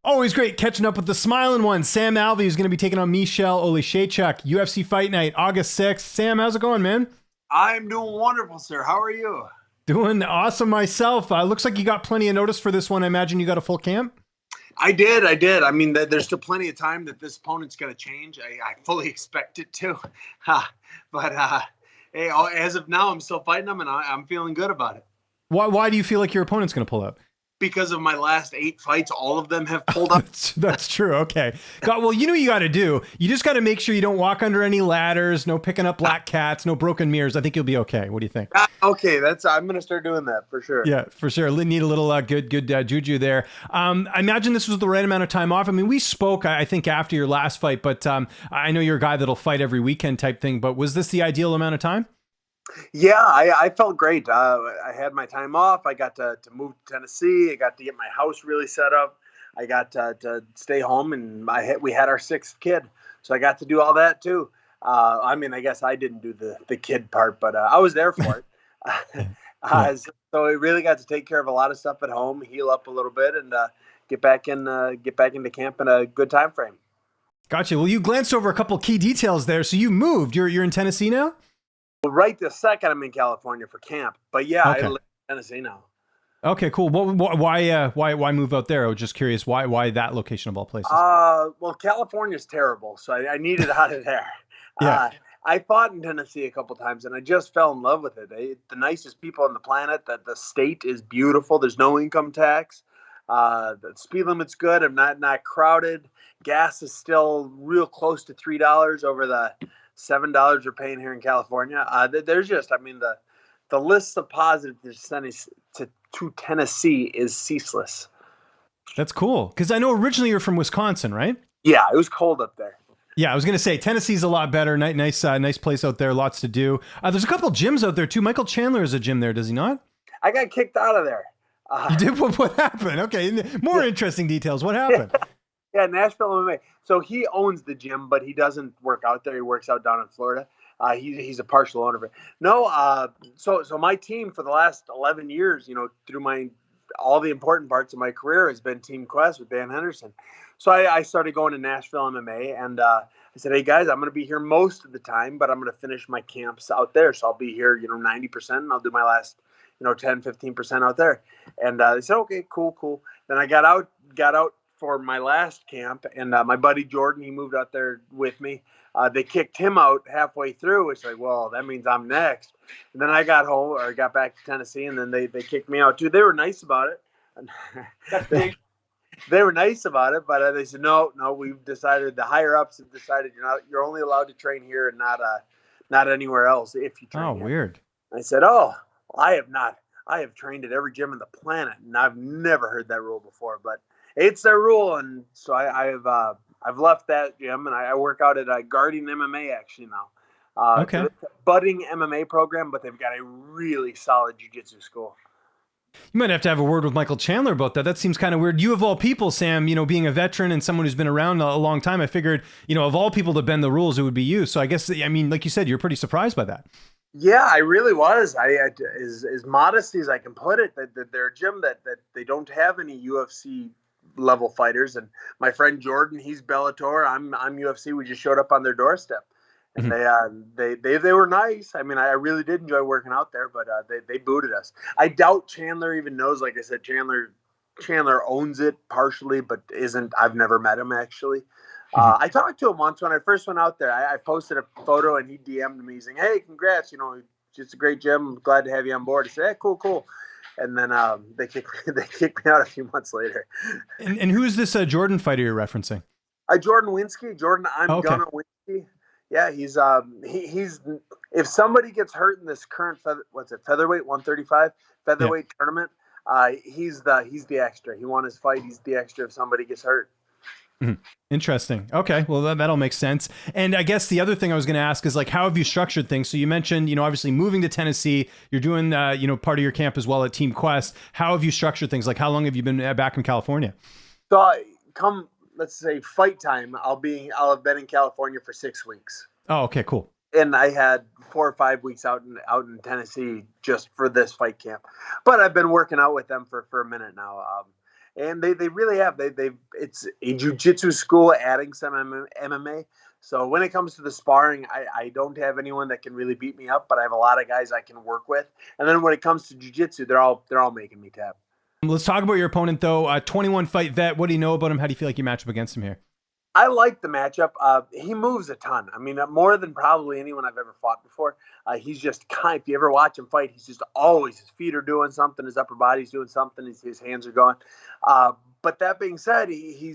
Always great catching up with the smiling one. Sam Alvey is going to be taking on Michel Oleszejczuk, UFC Fight Night, August 6th. Sam, how's it going, man? I'm doing wonderful, sir. How are you? Doing awesome myself. Looks like you got plenty of notice for this one. I imagine you got a full camp? I did. I mean, there's still plenty of time that this opponent's going to change. I fully expect it to. But hey, as of now, I'm still fighting them, and I'm feeling good about it. Why do you feel like your opponent's going to pull out? Because of my last 8 fights, all of them have pulled up. That's true. Okay. Well, you know what you got to do. You just got to make sure you don't walk under any ladders, no picking up black cats, no broken mirrors. I think you'll be okay. What do you think? Okay, I'm going to start doing that for sure. Yeah, for sure. Need a little good juju there. I imagine this was the right amount of time off. I mean, we spoke, I think, after your last fight, but I know you're a guy that'll fight every weekend type thing, but was this the ideal amount of time? Yeah, I felt great. I had my time off. I got to move to Tennessee. I got to get my house really set up. I got to stay home, and we had our 6th kid, so I got to do all that too. I mean, I guess I didn't do the kid part, but I was there for it. So we really got to take care of a lot of stuff at home, heal up a little bit, and get back into camp in a good time frame. Gotcha. Well, you glanced over a couple key details there. So you moved. You're in Tennessee now? Well, right this second, I'm in California for camp, but yeah, okay. I live in Tennessee now. Okay, cool. Why move out there? I was just curious. Why that location of all places? Well, California's terrible, so I needed out of there. Yeah. I fought in Tennessee a couple times, and I just fell in love with it. The nicest people on the planet. That the state is beautiful. There's no income tax. The speed limit's good. I'm not crowded. Gas is still real close to $3 over the $7 we're paying here in California. There's just, I mean, the list of positives to Tennessee is ceaseless. That's cool. Because I know originally you're from Wisconsin, right? Yeah, it was cold up there. Yeah, I was going to say Tennessee's a lot better. Nice place out there. Lots to do. There's a couple gyms out there too. Michael Chandler is a gym there, does he not? I got kicked out of there. You did? What happened? Okay, more interesting details. What happened? Yeah, Nashville MMA. So he owns the gym, but he doesn't work out there. He works out down in Florida. He's a partial owner of it. No, so my team for the last 11 years, through all the important parts of my career has been Team Quest with Dan Henderson. So I started going to Nashville MMA, and I said, hey guys, I'm going to be here most of the time, but I'm going to finish my camps out there. So I'll be here, 90%, and I'll do my last, 10, 15% out there. And they said, okay, cool. Then I got out for my last camp, and my buddy Jordan, he moved out there with me. They kicked him out halfway through. It's like, well, that means I'm next. And then I got back to Tennessee, and then they kicked me out too. They were nice about it. They were nice about it, but they said, no, we've decided, the higher ups have decided you're only allowed to train here and not anywhere else if you train. Oh, here. Weird. I said, I have not. I have trained at every gym on the planet, and I've never heard that rule before, but it's their rule, and so I've left that gym, and I work out at Guardian MMA actually now. Okay. It's a budding MMA program, but they've got a really solid jiu-jitsu school. You might have to have a word with Michael Chandler about that. That seems kind of weird. You of all people, Sam, being a veteran and someone who's been around a long time, I figured, of all people to bend the rules, it would be you. So I guess, like you said, you're pretty surprised by that. Yeah, I really was. As modesty as I can put it, that they're a gym that they don't have any UFC level fighters, and my friend Jordan, he's Bellator. I'm UFC. We just showed up on their doorstep, and they were nice. I mean, I really did enjoy working out there, but they booted us. I doubt Chandler even knows. Like I said, Chandler owns it partially, but isn't. I've never met him actually. I talked to him once when I first went out there. I posted a photo, and he DM'd me saying, "Hey, congrats! Just a great gym. I'm glad to have you on board." I said, "Hey, cool." And then they kicked me out a few months later. And who is this Jordan fighter you're referencing? Jordan Winsky. Jordan, Gonna Winsky. Yeah, he's if somebody gets hurt in this current featherweight 135 tournament, he's the extra. He won his fight. He's the extra if somebody gets hurt. Interesting. Okay. Well, that'll make sense. And I guess the other thing I was going to ask is how have you structured things? So you mentioned, obviously moving to Tennessee, you're doing, part of your camp as well at Team Quest. How have you structured things? How long have you been back in California? So let's say fight time, I'll have been in California for 6 weeks. Oh, okay, cool. And I had 4 or 5 weeks out in Tennessee just for this fight camp. But I've been working out with them for a minute now. and they really have. It's a jiu-jitsu school adding some MMA. So when it comes to the sparring, I don't have anyone that can really beat me up, but I have a lot of guys I can work with. And then when it comes to jiu-jitsu, they're all making me tap. Let's talk about your opponent, though. 21 fight vet. What do you know about him? How do you feel like you match up against him here? I like the matchup. He moves a ton. I mean, more than probably anyone I've ever fought before. He's just if you ever watch him fight, he's just always, his feet are doing something, his upper body's doing something, his hands are going. But that being said, he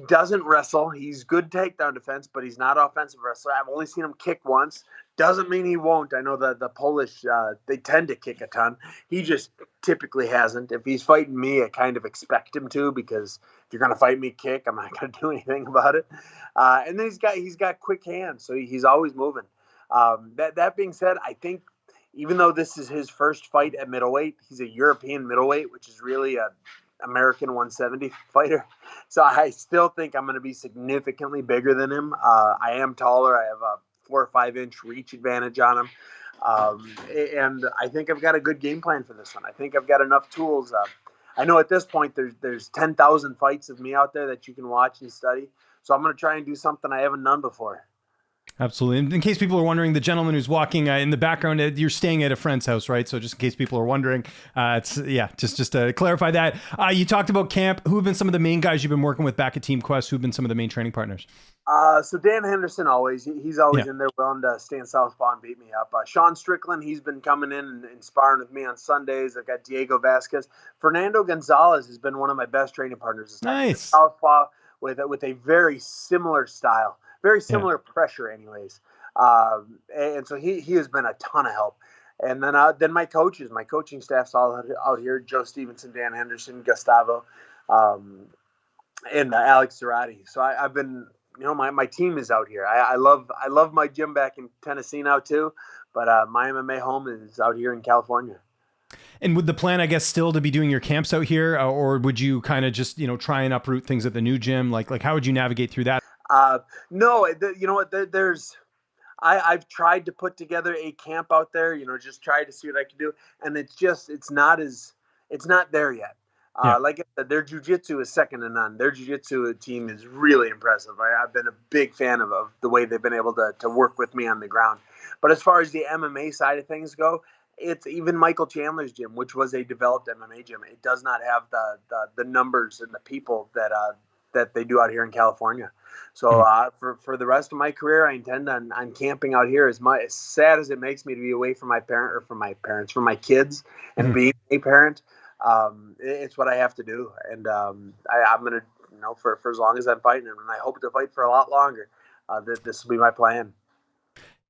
doesn't wrestle. He's good takedown defense, but he's not offensive wrestler. I've only seen him kick once. Doesn't mean he won't. I know that the Polish, they tend to kick a ton. He just typically hasn't. If he's fighting me, I kind of expect him to, because if you're going to fight me kick, I'm not going to do anything about it. And then he's got quick hands, so he's always moving. That being said, I think even though this is his first fight at middleweight, he's a European middleweight, which is really a American 170 fighter. So I still think I'm going to be significantly bigger than him. I am taller. I have a 4 or 5 inch reach advantage on him. And I think I've got a good game plan for this one. I think I've got enough tools. I know at this point there's 10,000 fights of me out there that you can watch and study. So I'm going to try and do something I haven't done before. Absolutely. In case people are wondering, the gentleman who's walking in the background, you're staying at a friend's house, right? So just in case people are wondering, just to clarify that. You talked about camp. Who have been some of the main guys you've been working with back at Team Quest? Who have been some of the main training partners? So Dan Henderson, he's always in there willing to stand southpaw and beat me up. Sean Strickland, he's been coming in and sparring with me on Sundays. I've got Diego Vasquez. Fernando Gonzalez has been one of my best training partners. Nice. Southpaw with a very similar style, very similar pressure anyways. And so he has been a ton of help. And then my coaching staff's all out here: Joe Stevenson, Dan Henderson, Gustavo, and Alex Zarate. So I've been, my team is out here. I love my gym back in Tennessee now too, but my MMA home is out here in California. And would the plan, I guess, still to be doing your camps out here, or would you kind of just, try and uproot things at the new gym? Like how would you navigate through that? No, I've tried to put together a camp out there, just try to see what I can do. And it's not there yet. Like I said, their jiu-jitsu is second to none. Their jiu-jitsu team is really impressive. I've been a big fan of the way they've been able to work with me on the ground. But as far as the MMA side of things go, it's even Michael Chandler's gym, which was a developed MMA gym. It does not have the numbers and the people that they do out here in California. So for the rest of my career, I intend on camping out here. As sad as it makes me to be away from my my kids, and being a parent, it's what I have to do. And I'm gonna, for as long as I'm fighting, and I hope to fight for a lot longer. This will be my plan.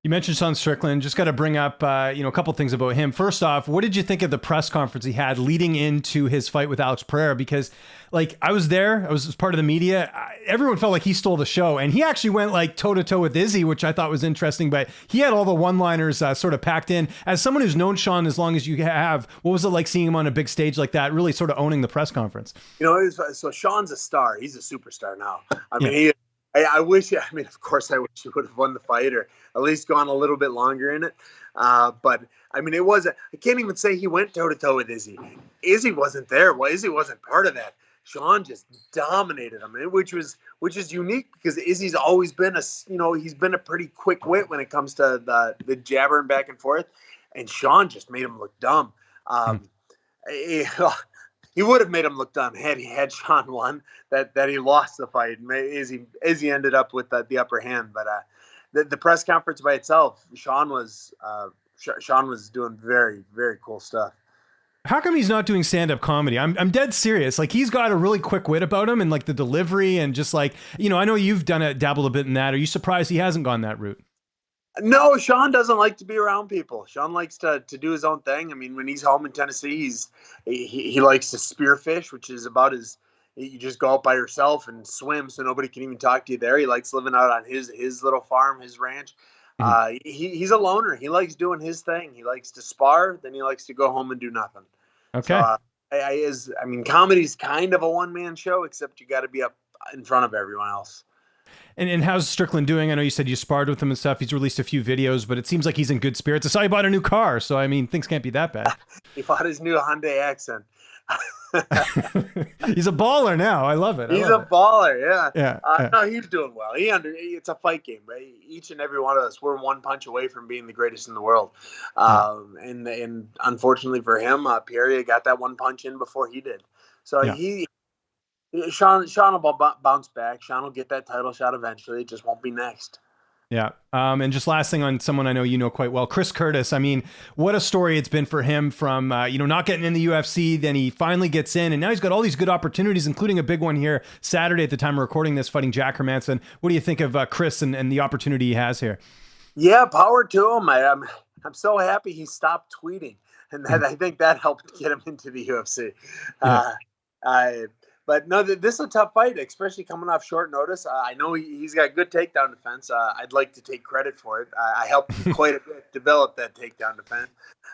You mentioned Sean Strickland. Just got to bring up, a couple things about him. First off, what did you think of the press conference he had leading into his fight with Alex Pereira? Because, I was there. I was part of the media. Everyone felt like he stole the show, and he actually went toe to toe with Izzy, which I thought was interesting. But he had all the one-liners sort of packed in. As someone who's known Sean as long as you have, what was it like seeing him on a big stage like that, really sort of owning the press conference? So Sean's a star. He's a superstar now. I mean, I wish, of course, I wish he would have won the fight, or at least gone a little bit longer in it. But I can't even say he went toe to toe with Izzy. Izzy wasn't there. Well, Izzy wasn't part of that. Sean just dominated him, which is unique, because Izzy's always been he's been a pretty quick wit when it comes to the jabbering back and forth, and Sean just made him look dumb. He would have made him look dumb had Sean won. That he lost the fight. Izzy ended up with the upper hand. But the press conference by itself, Sean was doing very, very cool stuff. How come he's not doing stand-up comedy? I'm dead serious. He's got a really quick wit about him, and the delivery, and just I know you've dabbled a bit in that. Are you surprised he hasn't gone that route? No, Sean doesn't like to be around people. Sean likes to do his own thing. I mean, when he's home in Tennessee, he likes to spearfish, which is about you just go out by yourself and swim, so nobody can even talk to you there. He likes living out on his little farm, his ranch. He's a loner. He likes doing his thing. He likes to spar, then he likes to go home and do nothing. Okay. So, comedy's kind of a one-man show, except you got to be up in front of everyone else. And how's Strickland doing? I know you said you sparred with him and stuff. He's released a few videos, but it seems like he's in good spirits. I saw he bought a new car, so things can't be that bad. He bought his new Hyundai Accent. He's a baller now. I love it. I He's love a it. baller, yeah. Yeah. Yeah. No, he's doing well. It's a fight game, right? Each and every one of us, we're one punch away from being the greatest in the world. Yeah. And unfortunately for him, Pereira got that one punch in before he did. So Yeah. Sean will bounce back. Sean will get that title shot eventually. It just won't be next. Yeah. And just last thing on someone I know you know quite well, Chris Curtis. I mean, what a story it's been for him from, not getting in the UFC. Then he finally gets in, and now he's got all these good opportunities, including a big one here Saturday at the time of recording this, fighting Jack Hermansson. What do you think of Chris and the opportunity he has here? Yeah, power to him. I'm so happy he stopped tweeting, and I think that helped get him into the UFC. Yeah. But no, this is a tough fight, especially coming off short notice. I know he's got good takedown defense. I'd like to take credit for it. I helped quite a bit develop that takedown defense.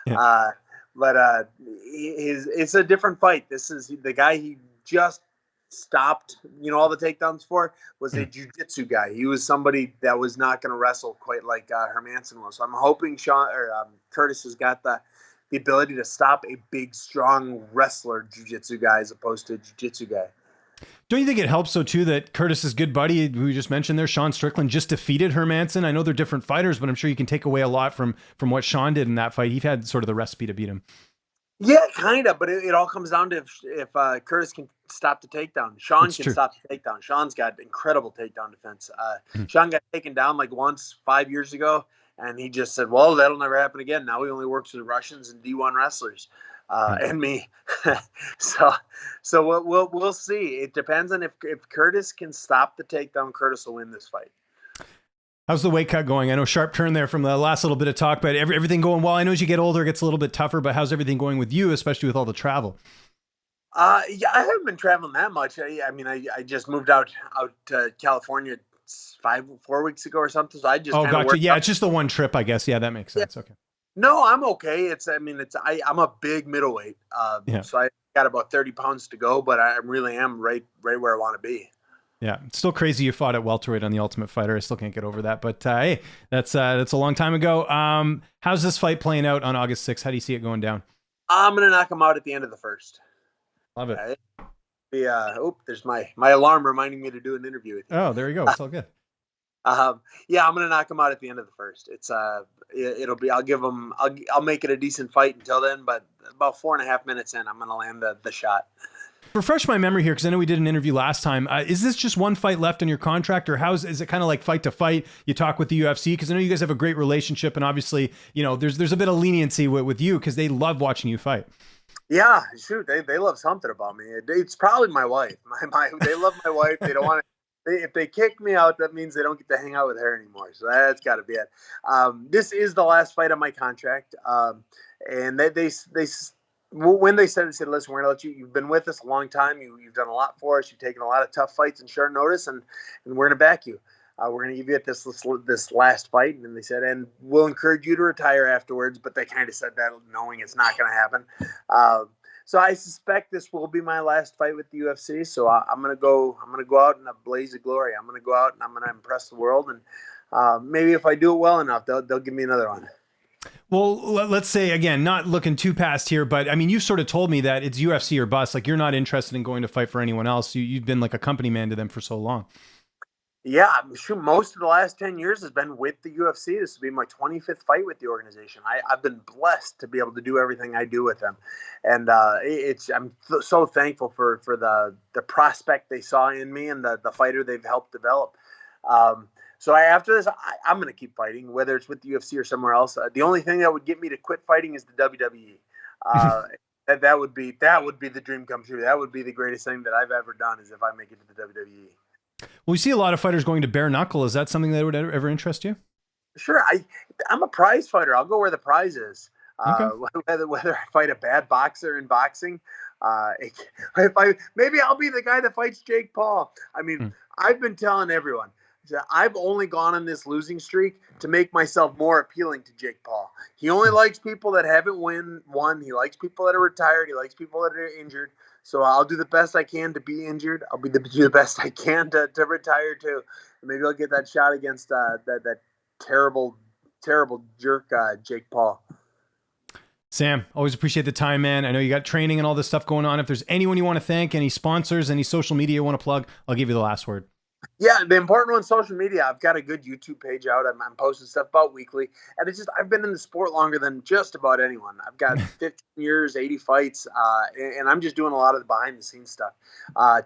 Yeah. But it's a different fight. This is the guy he just stopped, all the takedowns for was a jiu-jitsu guy. He was somebody that was not going to wrestle quite like Hermansson was. So I'm hoping Curtis has got the ability to stop a big, strong wrestler jiu-jitsu guy as opposed to a jiu-jitsu guy. Don't you think it helps, though, too, that Curtis's good buddy, who you just mentioned there, Sean Strickland, just defeated Hermansson? I know they're different fighters, but I'm sure you can take away a lot from what Sean did in that fight. He had sort of the recipe to beat him. Yeah, kind of, but it all comes down to if Curtis can stop the takedown. Sean can stop the takedown. Sean's got incredible takedown defense. Sean got taken down like once 5 years ago, and he just said, well, that'll never happen again. Now he only works with Russians and D1 wrestlers and me. so we'll see. It depends on if Curtis can stop the takedown, Curtis will win this fight. How's the weight cut going? I know sharp turn there from the last little bit of talk, but everything going well. I know as you get older, it gets a little bit tougher, but how's everything going with you, especially with all the travel? Yeah, I haven't been traveling that much. I just moved out to California 4 weeks ago or something. So I just gotcha. Yeah, it's just the one trip, I guess. Yeah, that makes sense. Yeah. Okay. No, I'm okay. I'm a big middleweight, so I got about 30 pounds to go, but I really am right where I want to be. Yeah, it's still crazy you fought at welterweight on The Ultimate Fighter. I still can't get over that. But hey, that's a long time ago. How's this fight playing out on August 6th? How do you see it going down? I'm gonna knock him out at the end of the first. Love it. There's my alarm reminding me to do an interview with you. Oh, there you go. It's all good. Yeah, I'm gonna knock him out at the end of the first. It'll be. I'll make it a decent fight until then. But about 4.5 minutes in, I'm gonna land the shot. Refresh my memory here, because I know we did an interview last time. Is this just one fight left on your contract, or is it kind of like fight to fight? You talk with the UFC, because I know you guys have a great relationship, and obviously, there's a bit of leniency with you because they love watching you fight. Yeah, shoot, they love something about me. It's probably my wife. They love my wife. They don't want to. If they kick me out, that means they don't get to hang out with her anymore. So that's got to be it. This is the last fight on my contract, and when they said, listen, we're gonna let you. You've been with us a long time. You've done a lot for us. You've taken a lot of tough fights in short notice, and we're gonna back you. We're gonna give you this last fight. And they said, and we'll encourage you to retire afterwards. But they kind of said that knowing it's not gonna happen. So I suspect this will be my last fight with the UFC. So I'm gonna go out in a blaze of glory. I'm gonna go out and I'm gonna impress the world. And maybe if I do it well enough, they'll give me another one. Well, let's say, again, not looking too past here, but I mean, you sort of told me that it's UFC or bust. Like, you're not interested in going to fight for anyone else. You've been like a company man to them for so long. Yeah, sure. Most of the last 10 years has been with the UFC. This will be my 25th fight with the organization. I've been blessed to be able to do everything I do with them. And I'm so thankful for the prospect they saw in me and the fighter they've helped develop. So after this, I'm going to keep fighting, whether it's with the UFC or somewhere else. The only thing that would get me to quit fighting is the WWE. That would be the dream come true. That would be the greatest thing that I've ever done, is if I make it to the WWE. Well, we see a lot of fighters going to Bare Knuckle. Is that something that would ever interest you? Sure. I'm a prize fighter. I'll go where the prize is. Okay. Whether I fight a bad boxer in boxing, maybe I'll be the guy that fights Jake Paul. I mean, I've been telling everyone that I've only gone on this losing streak to make myself more appealing to Jake Paul. He only likes people that haven't won. He likes people that are retired. He likes people that are injured. So I'll do the best I can to be injured. I'll do the best I can to retire too. And maybe I'll get that shot against that terrible jerk Jake Paul. Sam, always appreciate the time, man. I know you got training and all this stuff going on. If there's anyone you want to thank, any sponsors, any social media you want to plug, I'll give you the last word. Yeah, the important one, social media. I've got a good YouTube page out. I'm posting stuff about weekly. And it's just, I've been in the sport longer than just about anyone. I've got 15 years, 80 fights, and I'm just doing a lot of the behind the scenes stuff.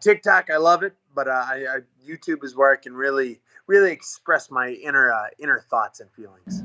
TikTok, I love it, but YouTube is where I can really, really express my inner thoughts and feelings.